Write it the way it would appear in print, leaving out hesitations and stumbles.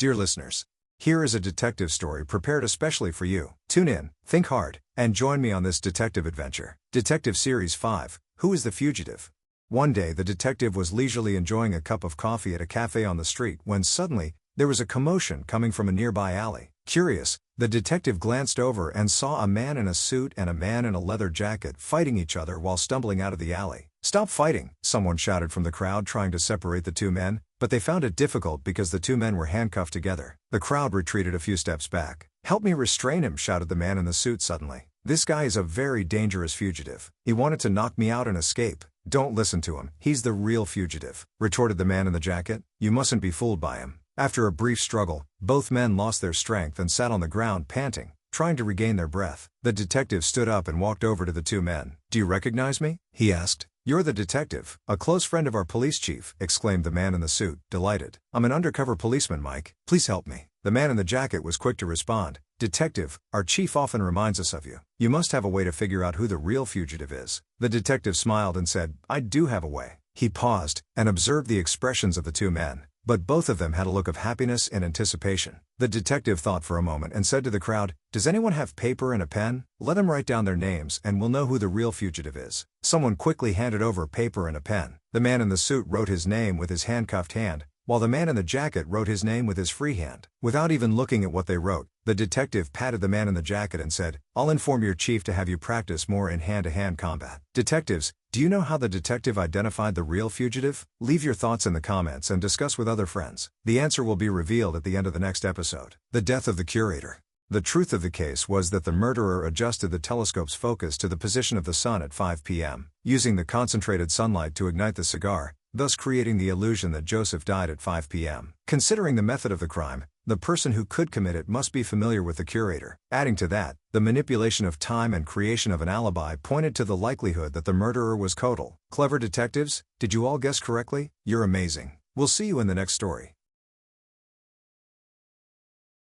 Dear listeners, here is a detective story prepared especially for you. Tune in, think hard, and join me on this detective adventure. Detective Series 5, Who is the Fugitive? One day the detective was leisurely enjoying a cup of coffee at a cafe on the street when suddenly, there was a commotion coming from a nearby alley. Curious, the detective glanced over and saw a man in a suit and a man in a leather jacket fighting each other while stumbling out of the alley. "Stop fighting!" someone shouted from the crowd trying to separate the two men, but they found it difficult because the two men were handcuffed together. The crowd retreated a few steps back. "Help me restrain him!" shouted the man in the suit suddenly. "This guy is a very dangerous fugitive. He wanted to knock me out and escape." "Don't listen to him, he's the real fugitive," retorted the man in the jacket. "You mustn't be fooled by him." After a brief struggle, both men lost their strength and sat on the ground panting, trying to regain their breath. The detective stood up and walked over to the two men. "Do you recognize me?" he asked. "You're the detective, a close friend of our police chief," exclaimed the man in the suit, delighted. "I'm an undercover policeman, Mike. Please help me." The man in the jacket was quick to respond. "Detective, our chief often reminds us of you. You must have a way to figure out who the real fugitive is." The detective smiled and said, "I do have a way." He paused and observed the expressions of the two men, but both of them had a look of happiness and anticipation. The detective thought for a moment and said to the crowd, "Does anyone have paper and a pen? Let them write down their names and we'll know who the real fugitive is." Someone quickly handed over paper and a pen. The man in the suit wrote his name with his handcuffed hand, while the man in the jacket wrote his name with his free hand. Without even looking at what they wrote, the detective patted the man in the jacket and said, "I'll inform your chief to have you practice more in hand-to-hand combat." Detectives, do you know how the detective identified the real fugitive? Leave your thoughts in the comments and discuss with other friends. The answer will be revealed at the end of the next episode. The death of the curator. The truth of the case was that the murderer adjusted the telescope's focus to the position of the sun at 5 p.m., using the concentrated sunlight to ignite the cigar, thus creating the illusion that Joseph died at 5 p.m. Considering the method of the crime, the person who could commit it must be familiar with the curator. Adding to that, the manipulation of time and creation of an alibi pointed to the likelihood that the murderer was Kotal. Clever detectives, did you all guess correctly? You're amazing. We'll see you in the next story.